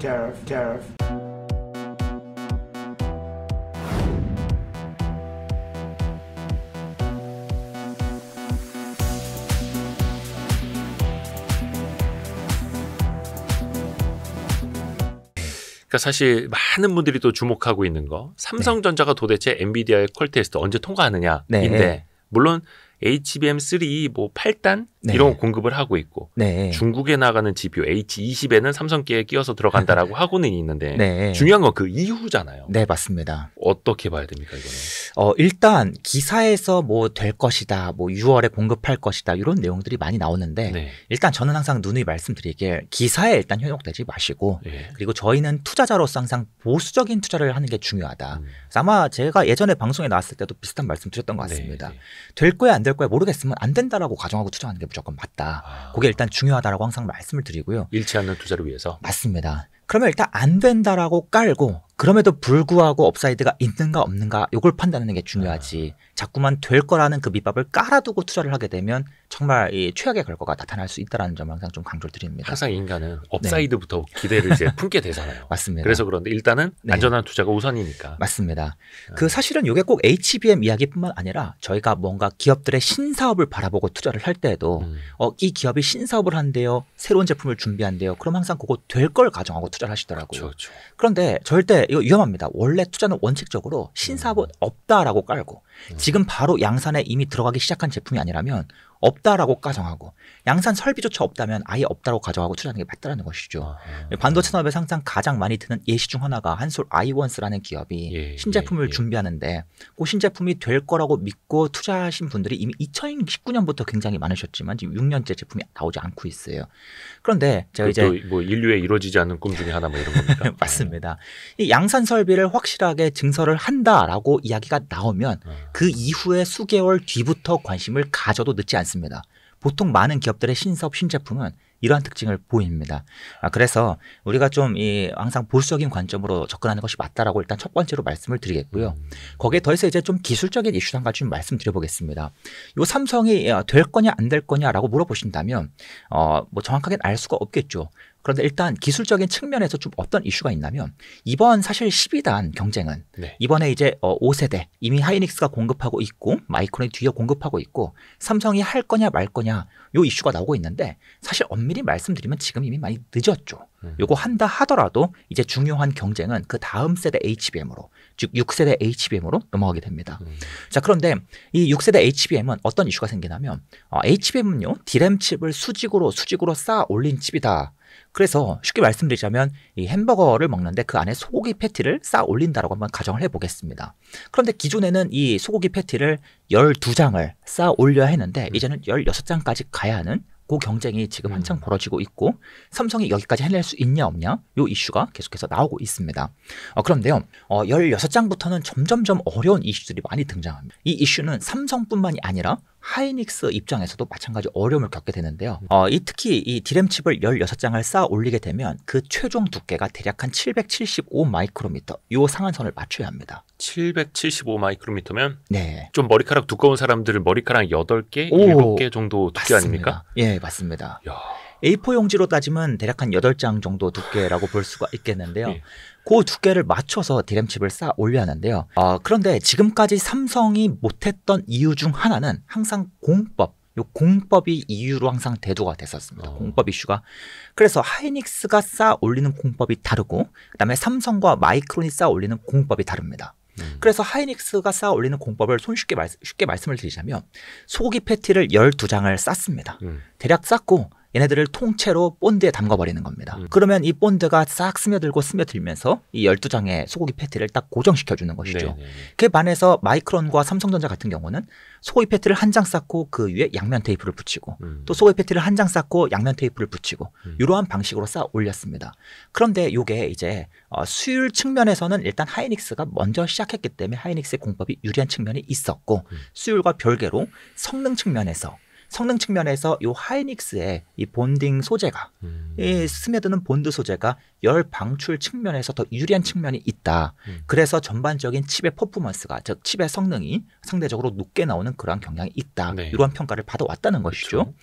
tariff. 그러니까 사실 많은 분들이 또 주목하고 있는 거 삼성전자가 도대체 엔비디아의 퀄 테스트 언제 통과하느냐인데 네. 물론 HBM3 뭐 8단 네. 이런 거 공급을 하고 있고 네. 중국에 나가는 GPU H20에는 삼성계에 끼워서 들어간다라고 하고는 있는데 네. 중요한 건 그 이후잖아요. 네, 맞습니다. 어떻게 봐야 됩니까 이거는? 일단 기사에서 뭐 될 것이다, 뭐 6월에 공급할 것이다 이런 내용들이 많이 나오는데 네. 일단 저는 항상 누누이 말씀드리길 기사에 일단 현혹되지 마시고 예. 그리고 저희는 투자자로서 항상 보수적인 투자를 하는 게 중요하다. 그래서 아마 제가 예전에 방송에 나왔을 때도 비슷한 말씀 드렸던 것 같습니다. 네, 네. 될 거야 안 될 거야 모르겠으면 안 된다라고 가정하고 투자하는 게 무조건 맞다. 그게 일단 중요하다라고 항상 말씀을 드리고요. 잃지 않는 투자를 위해서. 맞습니다. 그러면 일단 안 된다라고 깔고 그럼에도 불구하고 업사이드가 있는가 없는가 이걸 판단하는 게 중요하지. 자꾸만 될 거라는 그 밑밥을 깔아두고 투자를 하게 되면 정말 이 최악의 결과가 나타날 수 있다는 점을 항상 좀 강조를 드립니다. 항상 인간은 업사이드부터 기대를 이제 품게 되잖아요. 맞습니다. 그래서 그런데 일단은 네. 안전한 투자가 우선이니까. 맞습니다. 그 사실은 이게 꼭 HBM 이야기뿐만 아니라 저희가 뭔가 기업들의 신사업을 바라보고 투자를 할 때에도 이 기업이 신사업을 한대요. 새로운 제품을 준비한대요. 그럼 항상 그거 될 걸 가정하고 투자를 하시더라고요. 그렇죠. 그런데 절대 이거 위험합니다. 원래 투자는 원칙적으로 신사업은 없다라고 깔고 지금 바로 양산에 이미 들어가기 시작한 제품이 아니라면 없다라고 가정하고 양산 설비조차 없다면 아예 없다고 가정하고 투자하는 게 맞다라는 것이죠. 반도체 산업에서 항상 가장 많이 드는 예시 중 하나가 한솔 아이원스라는 기업이 신제품을 준비하는데 그 신제품이 될 거라고 믿고 투자하신 분들이 이미 2019년부터 굉장히 많으셨지만 지금 6년째 제품이 나오지 않고 있어요. 그런데 제가 이제 뭐 인류에 이루어지지 않는 꿈 중에 하나 뭐 이런 겁니까? 맞습니다. 이 양산 설비를 확실하게 증설을 한다라고 이야기가 나오면 그 이후에 수개월 뒤부터 관심을 가져도 늦지 않습니다. 보통 많은 기업들의 신사업 신제품은 이러한 특징을 보입니다. 그래서 우리가 좀 항상 보수적인 관점으로 접근하는 것이 맞다라고 일단 첫 번째로 말씀을 드리겠고요. 거기에 더해서 이제 좀 기술적인 이슈 한 가지 좀 말씀드려보겠습니다. 요 삼성이 될 거냐 안 될 거냐라고 물어보신다면 뭐 정확하게 알 수가 없겠죠. 그런데 일단 기술적인 측면에서 좀 어떤 이슈가 있냐면 이번 사실 12단 경쟁은 이번에 이제 5세대 이미 하이닉스가 공급하고 있고 마이크론이 뒤에 공급하고 있고 삼성이 할 거냐 말 거냐 요 이슈가 나오고 있는데 사실 엄밀히 말씀드리면 지금 이미 많이 늦었죠. 요거 한다 하더라도 이제 중요한 경쟁은 그 다음 세대 HBM으로 즉 6세대 HBM으로 넘어가게 됩니다. 자, 그런데 이 6세대 HBM은 어떤 이슈가 생기냐면 HBM은요 디램 칩을 수직으로 쌓아 올린 칩이다. 그래서 쉽게 말씀드리자면 이 햄버거를 먹는데 그 안에 소고기 패티를 쌓아 올린다라고 한번 가정을 해보겠습니다. 그런데 기존에는 이 소고기 패티를 12장을 쌓아 올려야 했는데 이제는 16장까지 가야 하는 그 경쟁이 지금 한창 벌어지고 있고 삼성이 여기까지 해낼 수 있냐 없냐 요 이슈가 계속해서 나오고 있습니다. 그런데요 16장부터는 점점점 어려운 이슈들이 많이 등장합니다. 이 이슈는 삼성뿐만이 아니라 하이닉스 입장에서도 마찬가지 어려움을 겪게 되는데요. 특히 이 디램칩을 16장을 쌓아 올리게 되면 그 최종 두께가 대략 한 775 마이크로미터 요 상한선을 맞춰야 합니다. 775 마이크로미터면 네. 좀 머리카락 두꺼운 사람들은 머리카락 8개, 7개 정도 두께 맞습니다. 아닙니까? 예, 맞습니다. 야. A4 용지로 따지면 대략 한 8장 정도 두께라고 볼 수가 있겠는데요. 그 두께를 맞춰서 디램칩을 쌓아 올려야 하는데요. 그런데 지금까지 삼성이 못했던 이유 중 하나는 항상 공법이 이유로 항상 대두가 됐었습니다. 공법 이슈가. 그래서 하이닉스가 쌓아 올리는 공법이 다르고 그다음에 삼성과 마이크론이 쌓아 올리는 공법이 다릅니다. 그래서 하이닉스가 쌓아 올리는 공법을 쉽게 말씀을 드리자면 소고기 패티를 12장을 쌓습니다. 대략 쌓고 얘네들을 통째로 본드에 담가버리는 겁니다. 그러면 이 본드가 싹 스며들면서 이 12장의 소고기 패티를 딱 고정시켜주는 것이죠. 그에 반해서 마이크론과 삼성전자 같은 경우는 소고기 패티를 한 장 쌓고 그 위에 양면 테이프를 붙이고 또 소고기 패티를 한 장 쌓고 양면 테이프를 붙이고 이러한 방식으로 쌓아 올렸습니다. 그런데 이게 이제 수율 측면에서는 일단 하이닉스가 먼저 시작했기 때문에 하이닉스의 공법이 유리한 측면이 있었고 수율과 별개로 성능 측면에서 이 하이닉스의 이 본딩 소재가 이 스며드는 본드 소재가 열 방출 측면에서 더 유리한 측면이 있다. 그래서 전반적인 칩의 퍼포먼스가, 즉 칩의 성능이 상대적으로 높게 나오는 그러한 경향이 있다. 네. 이러한 평가를 받아왔다는 것이죠. 그렇죠.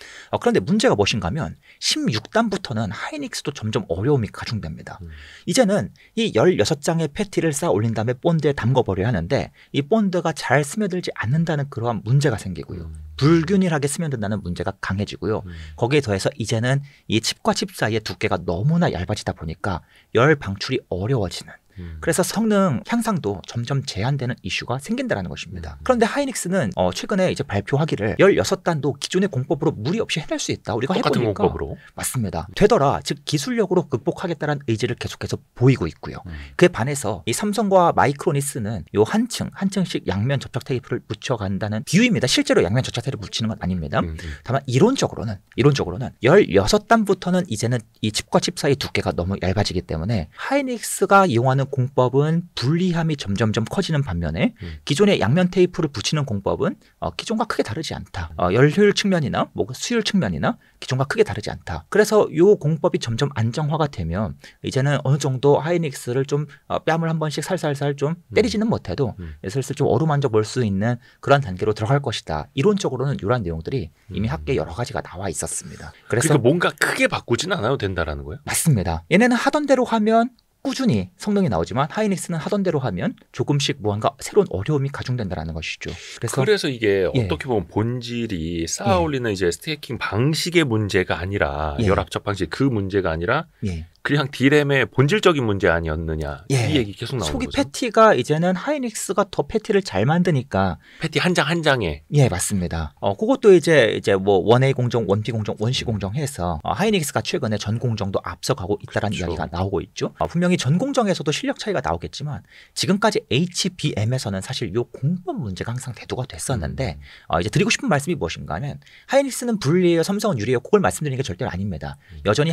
그런데 문제가 무엇인가 하면 16단부터는 하이닉스도 점점 어려움이 가중됩니다. 이제는 이 16장의 패티를 쌓아 올린 다음에 본드에 담궈버려야 하는데 이 본드가 잘 스며들지 않는다는 그러한 문제가 생기고요. 불균일하게 스며든다는 문제가 강해지고요. 거기에 더해서 이제는 이 칩과 칩 사이의 두께가 너무나 얇아지다 보니까 열 방출이 어려워지는, 그래서 성능 향상도 점점 제한되는 이슈가 생긴다는 것입니다. 그런데 하이닉스는 최근에 이제 발표하기를 16단도 기존의 공법으로 무리 없이 해낼 수 있다. 우리가 똑같은 해보니까 공법으로. 맞습니다. 되더라. 즉 기술력으로 극복하겠다는 의지를 계속해서 보이고 있고요. 그에 반해서 이 삼성과 마이크론이 쓰는 요 한 층씩 양면 접착 테이프를 붙여간다는 비유입니다. 실제로 양면 접착 테이프를 붙이는 건 아닙니다. 다만 이론적으로는 16단부터는 이제는 이 칩과 칩 사이 두께가 너무 얇아지기 때문에 하이닉스가 이용하는 공법은 불리함이 점점점 커지는 반면에 기존의 양면 테이프를 붙이는 공법은 기존과 크게 다르지 않다. 열효율 측면이나 뭐 수율 측면이나 기존과 크게 다르지 않다. 그래서 이 공법이 점점 안정화가 되면 이제는 어느 정도 하이닉스를 좀 뺨을 한 번씩 살살살 좀 때리지는 못해도 슬슬 좀 어루만져 볼 수 있는 그런 단계로 들어갈 것이다. 이론적으로는 이러한 내용들이 이미 학계에 여러 가지가 나와 있었습니다. 그래서 그러니까 뭔가 크게 바꾸진 않아도 된다라는 거예요? 맞습니다. 얘네는 하던 대로 하면 꾸준히 성능이 나오지만 하이닉스는 하던 대로 하면 조금씩 무언가 새로운 어려움이 가중된다는 것이죠. 그래서 이게 예. 어떻게 보면 본질이 쌓아올리는 이제 스테이킹 방식의 문제가 아니라 예. 열압적 방식 그 문제가 아니라 예. 그냥 디램의 본질적인 문제 아니었느냐 예. 이 얘기 계속 나오는 속이 거죠. 패티가 이제는 하이닉스가 더 패티를 잘 만드니까 패티 한 장 한 장에 예 맞습니다. 그것도 이제 뭐 1A 공정, 1P 공정, 1C 공정 해서 하이닉스가 최근에 전 공정도 앞서가고 있다라는 그렇죠. 이야기가 나오고 있죠. 분명히 전 공정에서도 실력 차이가 나오겠지만 지금까지 HBM에서는 사실 요 공법 문제가 항상 대두가 됐었는데 이제 드리고 싶은 말씀이 무엇인가 하면 하이닉스는 불리해요, 삼성은 유리해요. 그걸 말씀드리는 게 절대로 아닙니다. 여전히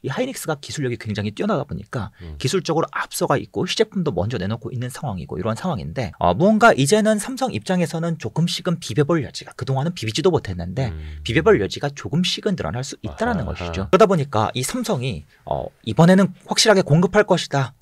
이 하이닉스가 기술력이 굉장히 뛰어나다 보니까 기술적으로 앞서가 있고 시제품도 먼저 내놓고 있는 상황이고 이런 상황인데 무언가 이제는 삼성 입장에서는 조금씩은 비벼볼 여지가, 그동안은 비비지도 못했는데 비벼볼 여지가 조금씩은 늘어날 수 있다는 것이죠. 그러다 보니까 이 삼성이 이번에는 확실하게 공급할 것이다.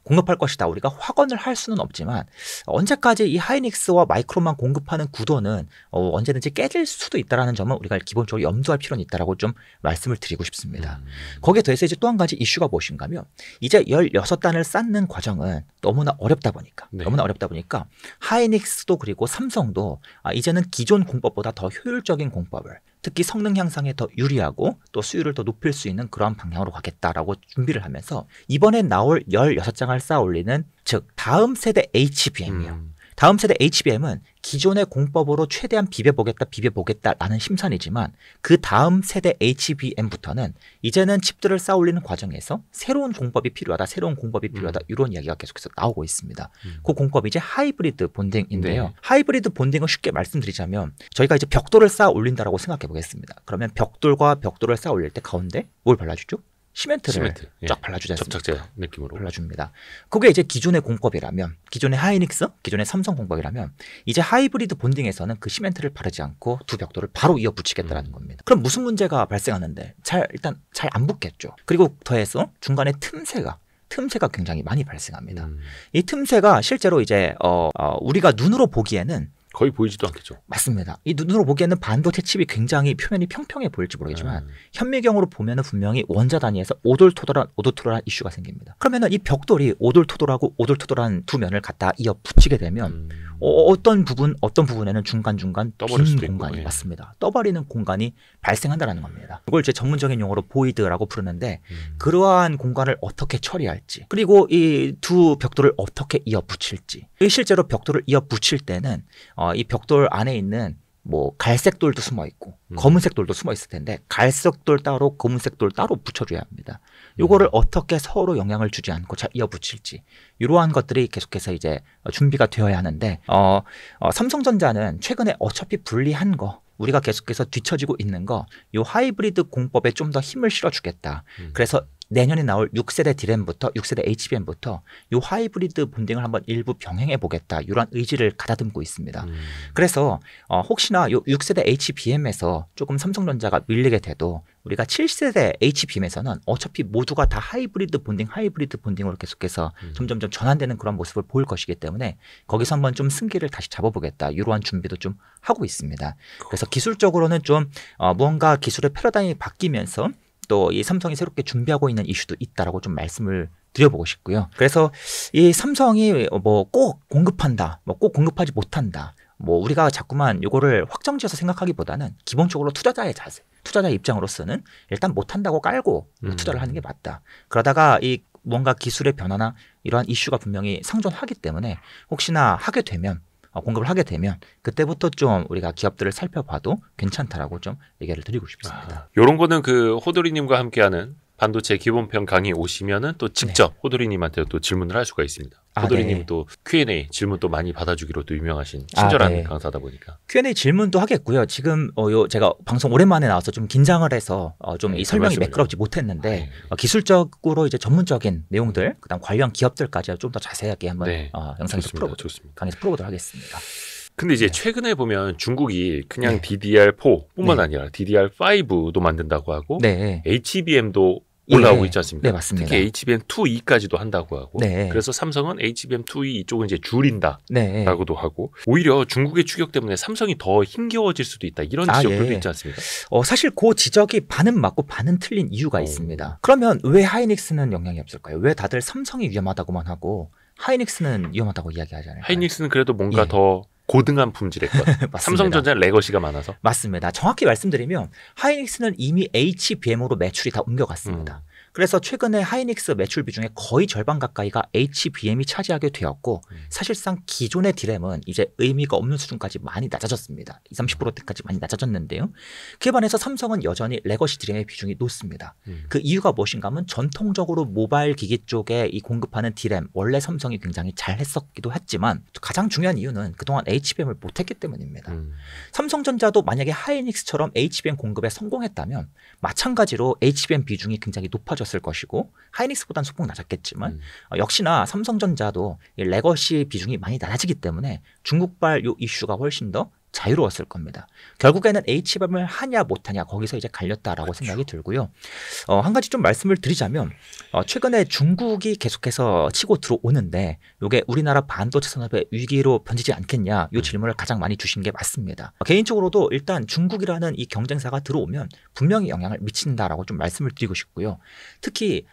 우리가 확언을 할 수는 없지만 언제까지 이 하이닉스와 마이크론만 공급하는 구도는 언제든지 깨질 수도 있다는 점은 우리가 기본적으로 염두할 필요는 있다라고 좀 말씀을 드리고 싶습니다. 거기에 더해서 이제 또 한 가지 이슈가 무엇인가 하면 이제 16단을 쌓는 과정은 너무나 어렵다 보니까 하이닉스도 그리고 삼성도 이제는 기존 공법보다 더 효율적인 공법을, 특히 성능 향상에 더 유리하고 또 수율을 더 높일 수 있는 그런 방향으로 가겠다라고 준비를 하면서 이번에 나올 16장을 쌓아 올리는, 즉 다음 세대 HBM이요. 다음 세대 HBM은 기존의 공법으로 최대한 비벼보겠다라는 심산이지만 그 다음 세대 HBM부터는 이제는 칩들을 쌓아 올리는 과정에서 새로운 공법이 필요하다 이런 이야기가 계속해서 나오고 있습니다. 그 공법이 이제 하이브리드 본딩인데요. 네. 하이브리드 본딩을 쉽게 말씀드리자면 저희가 이제 벽돌을 쌓아 올린다라고 생각해 보겠습니다. 그러면 벽돌과 벽돌을 쌓아 올릴 때 가운데 뭘 발라주죠? 시멘트를 예. 쫙 발라주지 않습니까? 접착제 느낌으로 발라줍니다. 그게 이제 기존의 공법이라면, 기존의 하이닉스, 기존의 삼성 공법이라면 이제 하이브리드 본딩에서는 그 시멘트를 바르지 않고 두 벽돌을 바로 이어 붙이겠다라는 겁니다. 그럼 무슨 문제가 발생하는데 일단 잘 안 붙겠죠. 그리고 더해서 중간에 틈새가 굉장히 많이 발생합니다. 이 틈새가 실제로 이제 우리가 눈으로 보기에는 거의 보이지도 않겠죠. 맞습니다. 이 눈으로 보기에는 반도체 칩이 굉장히 표면이 평평해 보일지 모르겠지만 현미경으로 보면은 분명히 원자 단위에서 오돌토돌한 이슈가 생깁니다. 그러면은 이 벽돌이 오돌토돌한 두 면을 갖다 이어 붙이게 되면 어떤 부분에는 중간중간 떠버릴 빈 수도 공간이 있고, 맞습니다. 떠버리는 공간이 발생한다는 겁니다. 이걸 이제 전문적인 용어로 보이드라고 부르는데 그러한 공간을 어떻게 처리할지, 그리고 이 두 벽돌을 어떻게 이어 붙일지, 실제로 벽돌을 이어 붙일 때는 이 벽돌 안에 있는 뭐 갈색 돌도 숨어 있고 검은색 돌도 숨어 있을 텐데 갈색 돌 따로 검은색 돌 따로 붙여줘야 합니다. 요거를 어떻게 서로 영향을 주지 않고 잘 이어 붙일지, 이러한 것들이 계속해서 이제 준비가 되어야 하는데 삼성전자는 최근에 어차피 분리한 거, 우리가 계속해서 뒤처지고 있는 거, 요 하이브리드 공법에 좀 더 힘을 실어주겠다. 그래서 내년에 나올 6세대 D램부터 6세대 HBM부터 이 하이브리드 본딩을 한번 일부 병행해 보겠다 이런 의지를 가다듬고 있습니다. 그래서 혹시나 요 6세대 HBM에서 조금 삼성전자가 밀리게 돼도 우리가 7세대 HBM에서는 어차피 모두가 다 하이브리드 본딩으로 계속해서 점점점 전환되는 그런 모습을 보일 것이기 때문에 거기서 한번 좀 승기를 다시 잡아보겠다 이러한 준비도 좀 하고 있습니다. 그래서 기술적으로는 좀 무언가 기술의 패러다임이 바뀌면서 또 이 삼성이 새롭게 준비하고 있는 이슈도 있다라고 좀 말씀을 드려보고 싶고요. 그래서 이 삼성이 뭐 꼭 공급한다, 뭐 꼭 공급하지 못한다, 뭐 우리가 자꾸만 이거를 확정지어서 생각하기보다는 기본적으로 투자자의 자세, 투자자의 입장으로서는 일단 못한다고 깔고 투자를 하는 게 맞다. 그러다가 이 뭔가 기술의 변화나 이러한 이슈가 분명히 상존하기 때문에 혹시나 하게 되면 공급을 하게 되면 그때부터 좀 우리가 기업들을 살펴봐도 괜찮다라고 좀 얘기를 드리고 싶습니다. 이런 거는 그 호돌이님과 함께하는 반도체 기본편 강의 오시면은 또 직접 호돌이님한테 또 질문을 할 수가 있습니다. 호돌이님 네. 또 Q&A 질문 또 많이 받아주기로 또 유명하신 친절한 네. 강사다 보니까. Q&A 질문도 하겠고요. 지금 제가 방송 오랜만에 나와서 좀 긴장을 해서 좀 이 설명이 매끄럽지 못했는데 기술적으로 이제 전문적인 내용들, 그다음 관련 기업들까지 좀 더 자세하게 한번 영상에서 강의에서 풀어보도록 하겠습니다. 근데 이제 최근에 보면 중국이 그냥 DDR4뿐만 아니라 DDR5도 만든다고 하고 HBM도 올라오고 있지 않습니까? 네, 맞습니다. 특히 HBM2E까지도 한다고 하고 그래서 삼성은 HBM2E 이쪽은 이제 줄인다라고도 하고 오히려 중국의 추격 때문에 삼성이 더 힘겨워질 수도 있다 이런 지적들도 있지 않습니까? 사실 그 지적이 반은 맞고 반은 틀린 이유가 있습니다. 그러면 왜 하이닉스는 영향이 없을까요? 왜 다들 삼성이 위험하다고만 하고 하이닉스는 위험하다고 이야기하지 않을까요? 하이닉스는 그래도 뭔가 더 고등한 품질의 것. 삼성전자는 레거시가 많아서. 맞습니다. 정확히 말씀드리면 하이닉스는 이미 HBM으로 매출이 다 옮겨갔습니다. 그래서 최근에 하이닉스 매출 비중의 거의 절반 가까이가 HBM이 차지하게 되었고 사실상 기존의 D램은 이제 의미가 없는 수준까지 많이 낮아졌습니다. 20, 30%대까지 많이 낮아졌는데요. 그에 반해서 삼성은 여전히 레거시 D램의 비중이 높습니다. 그 이유가 무엇인가 하면 전통적으로 모바일 기기 쪽에 이 공급하는 D램 원래 삼성이 굉장히 잘했었기도 했지만 가장 중요한 이유는 그동안 HBM을 못했기 때문입니다. 삼성전자도 만약에 하이닉스처럼 HBM 공급에 성공했다면 마찬가지로 HBM 비중이 굉장히 높아졌을 것이고 하이닉스보다는 소폭 낮았겠지만 역시나 삼성전자도 이 레거시 비중이 많이 낮아지기 때문에 중국발 요 이슈가 훨씬 더 자유로웠을 겁니다. 결국에는 HBM을 하냐 못하냐 거기서 이제 갈렸다라고 생각이 들고요. 한 가지 좀 말씀을 드리자면 최근에 중국이 계속해서 치고 들어오는데 이게 우리나라 반도체 산업의 위기로 번지지 않겠냐 이 질문을 가장 많이 주신 게 맞습니다. 개인적으로도 일단 중국이라는 이 경쟁사가 들어오면 분명히 영향을 미친다라고 좀 말씀을 드리고 싶고요. 특히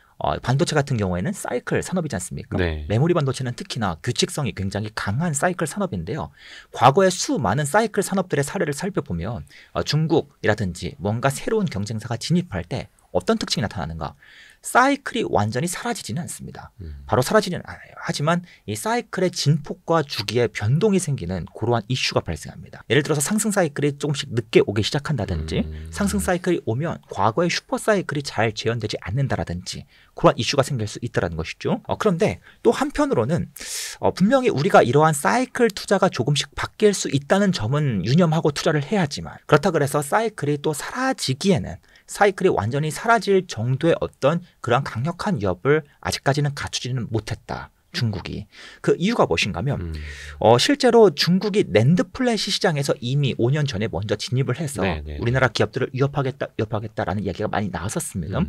반도체 같은 경우에는 사이클 산업이지 않습니까? 메모리 반도체는 특히나 규칙성이 굉장히 강한 사이클 산업인데요. 과거에 수많은 사이클 산업들의 사례를 살펴보면 중국이라든지 뭔가 새로운 경쟁사가 진입할 때 어떤 특징이 나타나는가? 사이클이 완전히 사라지지는 않습니다. 바로 사라지지는 않아요. 하지만 이 사이클의 진폭과 주기에 변동이 생기는 그러한 이슈가 발생합니다. 예를 들어서 상승 사이클이 조금씩 늦게 오기 시작한다든지 상승 사이클이 오면 과거의 슈퍼 사이클이 잘 재현되지 않는다라든지 그러한 이슈가 생길 수 있다는 것이죠. 그런데 또 한편으로는 분명히 우리가 이러한 사이클 투자가 조금씩 바뀔 수 있다는 점은 유념하고 투자를 해야지만 그렇다 그래서 사이클이 또 사라지기에는 사이클이 완전히 사라질 정도의 어떤 그런 강력한 위협을 아직까지는 갖추지는 못했다. 중국이. 그 이유가 무엇인가면 실제로 중국이 낸드 플래시 시장에서 이미 5년 전에 먼저 진입을 해서 우리나라 기업들을 위협하겠다라는 이야기가 많이 나왔었습니다.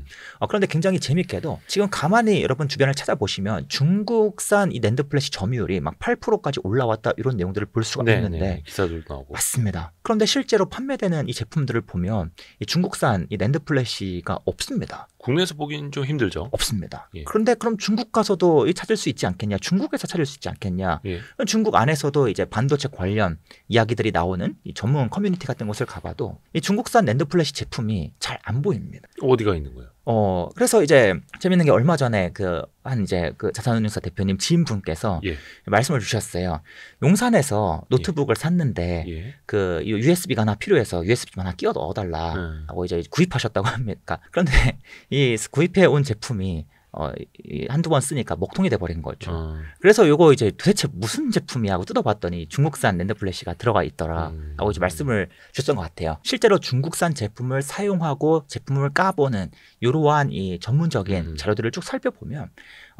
그런데 굉장히 재밌게도 지금 가만히 여러분 주변을 찾아보시면 중국산 이 낸드 플래시 점유율이 막 8%까지 올라왔다 이런 내용들을 볼 수가 있는데 기사들도 나오고. 맞습니다. 그런데 실제로 판매되는 이 제품들을 보면 이 중국산 이 낸드 플래시가 없습니다. 국내에서 보기는 좀 힘들죠. 없습니다. 그런데 그럼 중국 가서도 찾을 수 있지 않겠냐? 중국에서 찾을 수 있지 않겠냐? 중국 안에서도 이제 반도체 관련 이야기들이 나오는 이 전문 커뮤니티 같은 곳을 가봐도 이 중국산 낸드 플래시 제품이 잘 안 보입니다. 어디가 있는 거예요? 그래서 이제 재밌는 게 얼마 전에 그 자산운용사 대표님 지인분께서 말씀을 주셨어요. 용산에서 노트북을 샀는데 그 USB가 하나 필요해서 USB 하나 끼워 넣어달라고 이제 구입하셨다고 합니까? 그런데 이 구입해 온 제품이 한두 번 쓰니까 먹통이 돼버린 거죠. 그래서 요거 이제 도대체 무슨 제품이야 하고 뜯어봤더니 중국산 낸드 플래시가 들어가 있더라라고 이제 말씀을 주셨던 것 같아요. 실제로 중국산 제품을 사용하고 제품을 까보는 이러한 이 전문적인 자료들을 쭉 살펴보면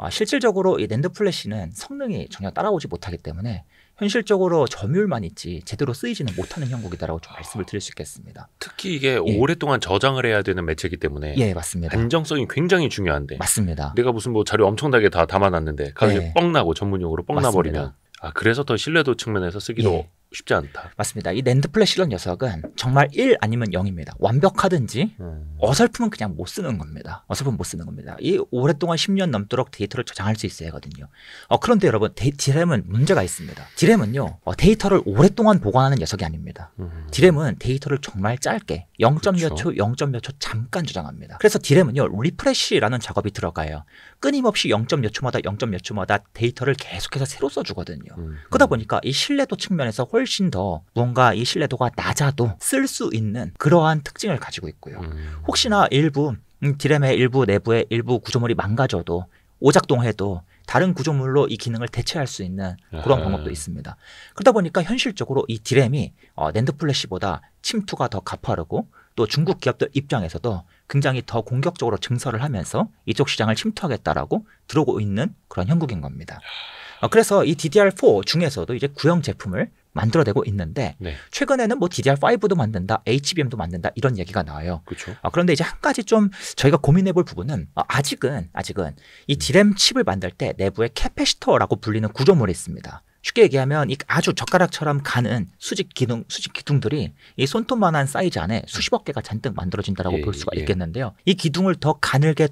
실질적으로 이 낸드 플래시는 성능이 전혀 따라오지 못하기 때문에 현실적으로 점유율만 있지 제대로 쓰이지는 못하는 형국이다라고 좀 말씀을 드릴 수 있겠습니다. 특히 이게 오랫동안 저장을 해야 되는 매체이기 때문에 맞습니다. 안정성이 굉장히 중요한데 맞습니다. 내가 무슨 뭐 자료 엄청나게 다 담아놨는데 가격이 뻥 나고 전문용어로 뻥 나버리면 그래서 더 신뢰도 측면에서 쓰기도 쉽지 않다. 맞습니다. 이 낸드 플래시런 녀석은 정말 1 아니면 0입니다. 완벽하든지 어설프면 그냥 못 쓰는 겁니다. 어설프면 못 쓰는 겁니다. 이 오랫동안 10년 넘도록 데이터를 저장할 수 있어야 하거든요. 그런데 여러분 디램은 문제가 있습니다. 디램은요 데이터를 오랫동안 보관하는 녀석이 아닙니다. 디램은 데이터를 정말 짧게 0. 몇 초, 0. 몇 초 잠깐 저장합니다. 그래서 디램은요 리프레시라는 작업이 들어가요. 끊임없이 0. 몇 초마다 0. 몇 초마다 데이터를 계속해서 새로 써주거든요. 그러다 보니까 이 신뢰도 측면에서 훨씬 더 뭔가 이 신뢰도가 낮아도 쓸 수 있는 그러한 특징을 가지고 있고요. 혹시나 일부 디램의 일부 내부의 일부 구조물이 망가져도 오작동해도 다른 구조물로 이 기능을 대체할 수 있는 그런 방법도 있습니다. 그러다 보니까 현실적으로 이 디램이 낸드 플래시보다 침투가 더 가파르고 또 중국 기업들 입장에서도 굉장히 더 공격적으로 증설을 하면서 이쪽 시장을 침투하겠다라고 들어오고 있는 그런 형국인 겁니다. 그래서 이 DDR4 중에서도 이제 구형 제품을 만들어내고 있는데 최근에는 뭐 DDR5도 만든다, HBM도 만든다 이런 얘기가 나와요. 그런데 이제 한 가지 좀 저희가 고민해볼 부분은 아직은 이 디램 칩을 만들 때 내부에 캐패시터라고 불리는 구조물이 있습니다. 쉽게 얘기하면 이 아주 젓가락처럼 가는 수직 기둥들이 이 손톱만한 사이즈 안에 수십억 개가 잔뜩 만들어진다라고 볼 수가 있겠는데요. 이 기둥을 더 가늘게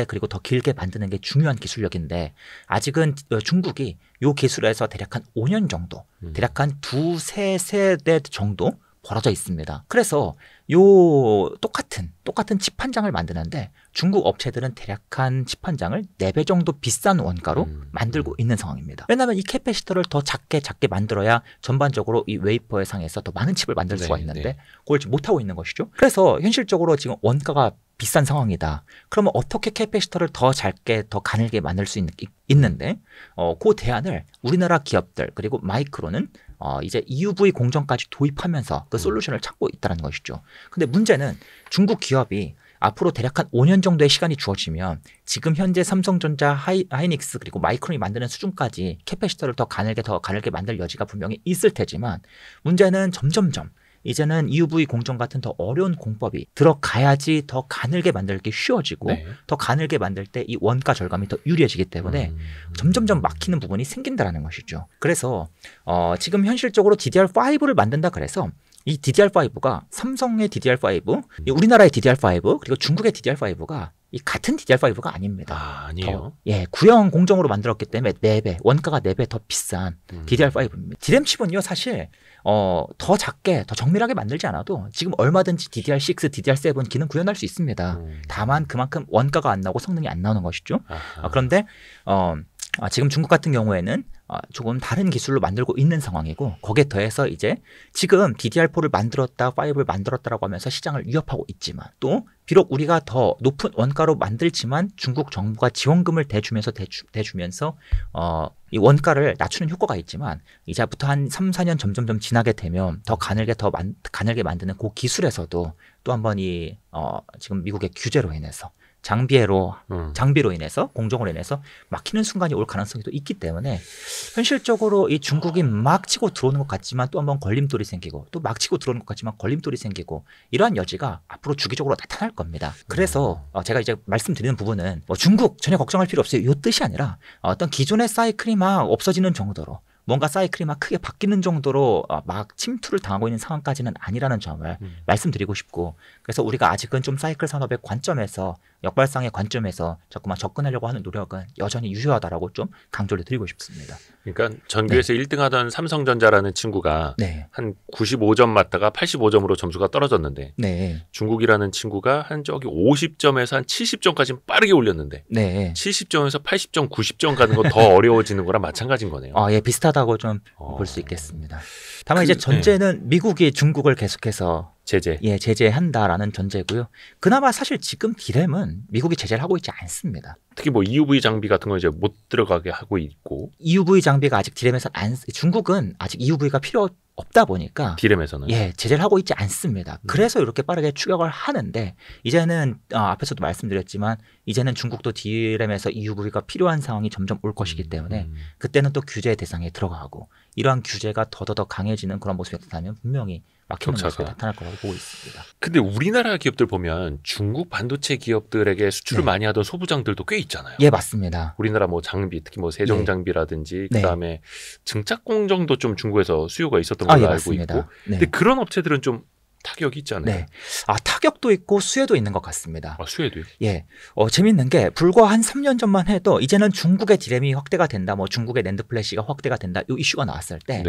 그리고 더 길게 만드는 게 중요한 기술력인데 아직은 중국이 이 기술에서 대략 한 5년 정도, 대략 한 2-3세대 정도 벌어져 있습니다. 그래서 요 똑같은 칩 한 장을 만드는데 중국 업체들은 대략 한 칩 한 장을 4배 정도 비싼 원가로 만들고 있는 상황입니다. 왜냐하면 이 캐패시터를 더 작게 만들어야 전반적으로 이 웨이퍼의 상에서 더 많은 칩을 만들 수가 있는데 그걸 지금 못하고 있는 것이죠. 그래서 현실적으로 지금 원가가 비싼 상황이다. 그러면 어떻게 캐패시터를 더 작게 더 가늘게 만들 수 있는데 그 대안을 우리나라 기업들 그리고 마이크론은 이제 EUV 공정까지 도입하면서 그 솔루션을 찾고 있다는 것이죠. 근데 문제는 중국 기업이 앞으로 대략 한 5년 정도의 시간이 주어지면 지금 현재 삼성전자, 하이닉스 그리고 마이크론이 만드는 수준까지 캐패시터를 더 가늘게 만들 여지가 분명히 있을 테지만 문제는 점점점 이제는 EUV 공정 같은 더 어려운 공법이 들어가야지 더 가늘게 만들기 쉬워지고 더 가늘게 만들 때 이 원가 절감이 더 유리해지기 때문에 점점점 막히는 부분이 생긴다는 것이죠. 그래서 지금 현실적으로 DDR5를 만든다 그래서 이 DDR5가 삼성의 DDR5, 우리나라의 DDR5 그리고 중국의 DDR5가 이 같은 DDR5가 아닙니다. 아니에요? 구형 공정으로 만들었기 때문에 4배, 원가가 4배 더 비싼 DDR5입니다. 디램 칩은요, 사실 더 작게, 더 정밀하게 만들지 않아도 지금 얼마든지 DDR6, DDR7 기능 구현할 수 있습니다. 다만 그만큼 원가가 안 나오고 성능이 안 나오는 것이죠. 그런데 지금 중국 같은 경우에는 조금 다른 기술로 만들고 있는 상황이고 거기에 더해서 이제 지금 DDR4를 만들었다, 5를 만들었다라고 하면서 시장을 위협하고 있지만 또 비록 우리가 더 높은 원가로 만들지만 중국 정부가 지원금을 대주면서 이 원가를 낮추는 효과가 있지만 이제부터 한 3-4년 점점점 지나게 되면 더 가늘게 만드는 그 기술에서도 또 한 번 지금 미국의 규제로 인해서 장비로 인해서 공정으로 인해서 막히는 순간이 올 가능성이 또 있기 때문에 현실적으로 이 중국이 막 치고 들어오는 것 같지만 또 한번 걸림돌이 생기고 또 막 치고 들어오는 것 같지만 걸림돌이 생기고 이러한 여지가 앞으로 주기적으로 나타날 겁니다. 그래서 제가 이제 말씀드리는 부분은 중국 전혀 걱정할 필요 없어요. 이 뜻이 아니라 어떤 기존의 사이클이 막 없어지는 정도로 뭔가 사이클이 막 크게 바뀌는 정도로 막 침투를 당하고 있는 상황까지는 아니라는 점을 말씀드리고 싶고 그래서 우리가 아직은 좀 사이클 산업의 관점에서 역발상의 관점에서 자꾸만 접근하려고 하는 노력은 여전히 유효하다라고 좀 강조를 드리고 싶습니다. 그러니까 전교에서 1등하던 삼성전자라는 친구가 한 95점 맞다가 85점으로 점수가 떨어졌는데 중국이라는 친구가 한 저기 50점에서 한 70점까지 빠르게 올렸는데 70점에서 80점, 90점 가는 거 더 어려워지는 거랑 마찬가지인 거네요. 예, 비슷하다. 비슷하다고 좀 볼 수 있겠습니다. 다만 이제 전제는 미국이 중국을 계속해서 제재한다라는 전제고요. 그나마 사실 지금 디램은 미국이 제재를 하고 있지 않습니다. 특히 뭐 EUV 장비 같은 거 이제 못 들어가게 하고 있고. EUV 장비가 아직 디램에서 중국은 아직 EUV가 필요 없다 보니까 디램에서는 제재를 하고 있지 않습니다. 그래서 이렇게 빠르게 추격을 하는데 이제는 앞에서도 말씀드렸지만 이제는 중국도 디램에서 EUV가 필요한 상황이 점점 올 것이기 때문에 그때는 또 규제 대상에 들어가고 이러한 규제가 더더더 강해지는 그런 모습이 나타나면 분명히 막히는 모습이 나타날 거라고 보고 있습니다. 근데 우리나라 기업들 보면 중국 반도체 기업들에게 수출을 많이 하던 소부장들도 꽤 있잖아요. 예, 맞습니다. 우리나라 뭐 장비, 특히 뭐 세정 장비라든지 그다음에 증착 공정도 좀 중국에서 수요가 있었던 걸로 알고 있고. 근데 그런 업체들은 좀 타격이 있잖아요. 네. 타격도 있고 수혜도 있는 것 같습니다. 수혜도요? 예. 재밌는 게 불과 한 3년 전만 해도 이제는 중국의 디램이 확대가 된다, 뭐 중국의 낸드 플래시가 확대가 된다, 이 이슈가 나왔을 때,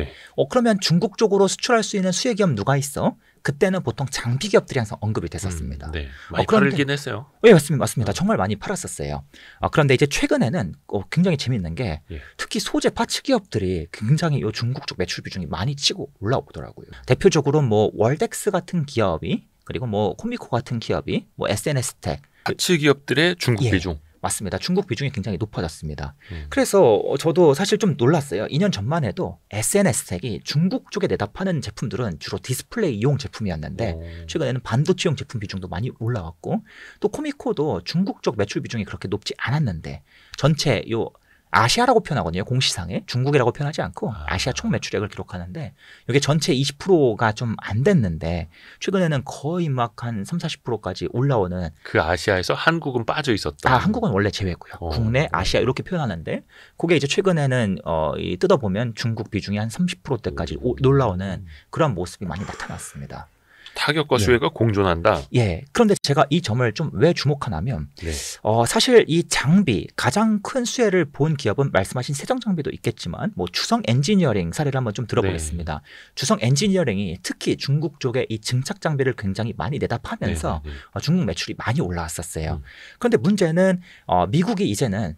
그러면 중국 쪽으로 수출할 수 있는 수혜 기업 누가 있어? 그때는 보통 장비 기업들이 항상 언급이 됐었습니다. 많이 팔긴 했어요. 네, 맞습니다. 정말 많이 팔았었어요. 그런데 이제 최근에는 굉장히 재밌는 게 특히 소재 파츠 기업들이 굉장히 이 중국 쪽 매출 비중이 많이 치고 올라오더라고요. 대표적으로 뭐 월덱스 같은 기업이 그리고 뭐 코미코 같은 기업이 뭐 SNS텍 파츠 기업들의 중국 비중. 맞습니다. 중국 비중이 굉장히 높아졌습니다. 그래서 저도 사실 좀 놀랐어요. 2년 전만 해도 SNS텍이 중국 쪽에 내다 파는 제품들은 주로 디스플레이용 제품이었는데 최근에는 반도체용 제품 비중도 많이 올라왔고 또 코미코도 중국 쪽 매출 비중이 그렇게 높지 않았는데 전체 아시아라고 표현하거든요. 공시상에 중국이라고 표현하지 않고 아시아 총 매출액을 기록하는데 이게 전체 20%가 좀 안 됐는데 최근에는 거의 막 한 30-40%까지 올라오는. 그 아시아에서 한국은 빠져 있었다. 한국은 원래 제외고요. 국내 아시아 이렇게 표현하는데 그게 이제 최근에는 뜯어보면 중국 비중이 한 30%대까지 올라오는 그런 모습이 많이 나타났습니다. 타격과 수혜가 공존한다. 그런데 제가 이 점을 좀 왜 주목하냐면 사실 이 장비 가장 큰 수혜를 본 기업은 말씀하신 세정 장비도 있겠지만 뭐 주성 엔지니어링 사례를 한번 좀 들어보겠습니다. 주성 엔지니어링이 특히 중국 쪽에 이 증착 장비를 굉장히 많이 내다 파면서 중국 매출이 많이 올라왔었어요. 그런데 문제는 미국이 이제는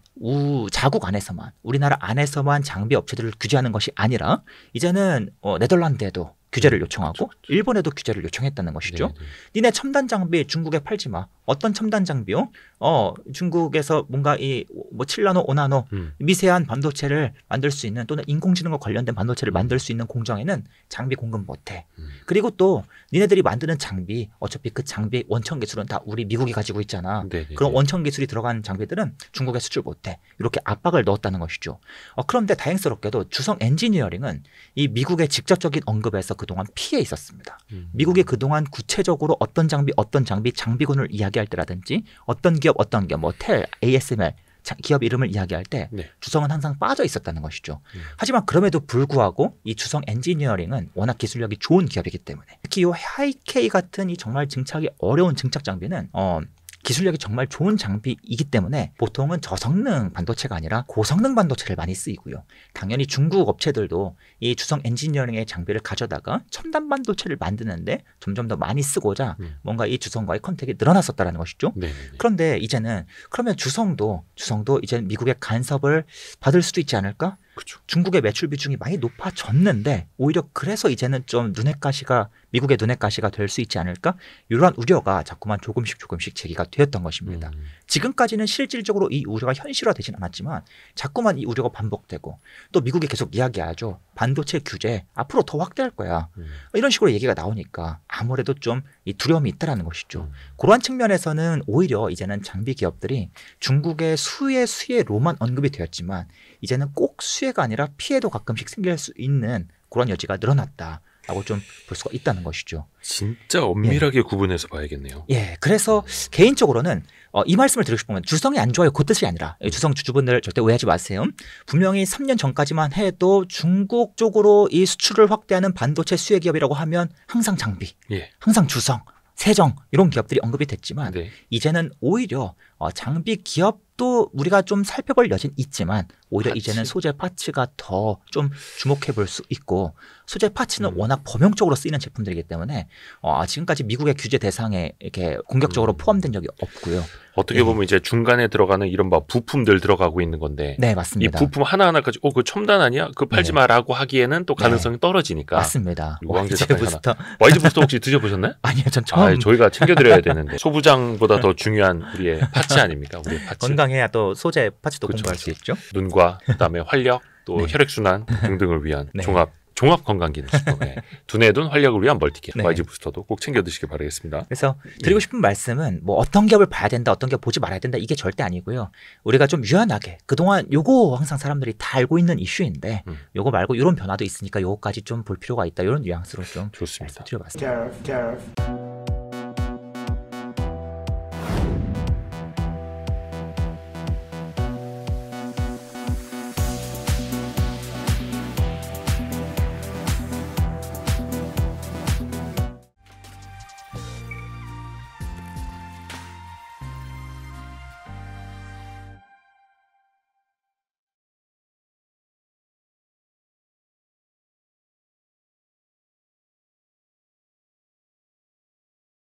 자국 안에서만 우리나라 안에서만 장비 업체들을 규제하는 것이 아니라 이제는 네덜란드에도 규제를 요청하고 일본에도 규제를 요청했다는 것이죠. 니네 첨단 장비 중국에 팔지 마. 어떤 첨단 장비요? 중국에서 뭔가 뭐 7나노, 5나노 미세한 반도체를 만들 수 있는 또는 인공지능과 관련된 반도체를 만들 수 있는 공장에는 장비 공급 못해. 그리고 또 니네들이 만드는 장비 어차피 그 장비 원천 기술은 다 우리 미국이 가지고 있잖아. 그런 원천 기술이 들어간 장비들은 중국에 수출 못해. 이렇게 압박을 넣었다는 것이죠. 그런데 다행스럽게도 주성 엔지니어링은 이 미국의 직접적인 언급에서 그동안 피해 있었습니다. 미국이 그동안 구체적으로 어떤 장비 장비군을 이야기할 때라든지 어떤 기업 뭐 텔, ASML 기업 이름을 이야기할 때 주성은 항상 빠져 있었다는 것이죠. 하지만 그럼에도 불구하고 이 주성 엔지니어링은 워낙 기술력이 좋은 기업이기 때문에 특히 이 하이케이 같은 이 정말 증착이 어려운 증착 장비는 기술력이 정말 좋은 장비이기 때문에 보통은 저성능 반도체가 아니라 고성능 반도체를 많이 쓰이고요. 당연히 중국 업체들도 이 주성 엔지니어링의 장비를 가져다가 첨단 반도체를 만드는데 점점 더 많이 쓰고자 뭔가 이 주성과의 컨택이 늘어났었다는 것이죠. 그런데 이제는 그러면 주성도 이제 미국의 간섭을 받을 수도 있지 않을까? 중국의 매출 비중이 많이 높아졌는데 오히려 그래서 이제는 좀 미국의 눈의 가시가 될 수 있지 않을까? 이러한 우려가 자꾸만 조금씩 제기가 되었던 것입니다. 지금까지는 실질적으로 이 우려가 현실화되진 않았지만 자꾸만 이 우려가 반복되고 또 미국이 계속 이야기하죠. 반도체 규제 앞으로 더 확대할 거야. 이런 식으로 얘기가 나오니까 아무래도 좀 이 두려움이 있다라는 것이죠. 그러한 측면에서는 오히려 이제는 장비 기업들이 중국의 수혜로만 언급이 되었지만 이제는 꼭 수혜가 아니라 피해도 가끔씩 생길 수 있는 그런 여지가 늘어났다라고 좀 볼 수가 있다는 것이죠. 진짜 엄밀하게 구분해서 봐야겠네요. 그래서 개인적으로는 이 말씀을 드리고 싶은 건 주성이 안 좋아요 그 뜻이 아니라 주성 주주분들 절대 오해하지 마세요. 분명히 3년 전까지만 해도 중국 쪽으로 이 수출을 확대하는 반도체 수혜 기업이라고 하면 항상 장비, 항상 주성, 세정 이런 기업들이 언급이 됐지만 이제는 오히려 장비 기업도 우리가 좀 살펴볼 여지는 있지만 오히려 이제는 소재 파츠가 더 좀 주목해 볼 수 있고 소재 파츠는 워낙 범용적으로 쓰이는 제품들이기 때문에 지금까지 미국의 규제 대상에 이렇게 공격적으로 포함된 적이 없고요. 어떻게 보면 이제 중간에 들어가는 이런 부품들 들어가고 있는 건데 네, 맞습니다. 이 부품 하나하나까지 그거 첨단 아니야? 그거 팔지 마라고 하기에는 또 가능성이 떨어지니까. 맞습니다. YG 부스터. YG 부스터 혹시 드셔보셨나요? 아니요, 전 처음. 저희가 챙겨드려야 되는데 소부장보다 더 중요한 우리의 파츠 아닙니까? 우리의 파츠. 건강해야 또 소재 파츠도 공부할 수 있죠. 눈과 그다음에 활력 또 혈액순환 등등을 위한 종합 건강기능식품. 두뇌 둔 활력을 위한 멀티킷 YG 부스터도 꼭 챙겨 드시길 바라겠습니다. 그래서 드리고 싶은 말씀은 뭐 어떤 기업을 봐야 된다, 어떤 기업 보지 말아야 된다 이게 절대 아니고요. 우리가 좀 유연하게 그동안 요거 항상 사람들이 다 알고 있는 이슈인데 요거 말고 이런 변화도 있으니까 요거까지 좀 볼 필요가 있다. 이런 뉘앙스로 좀 좋습니다. 드려봤습니다.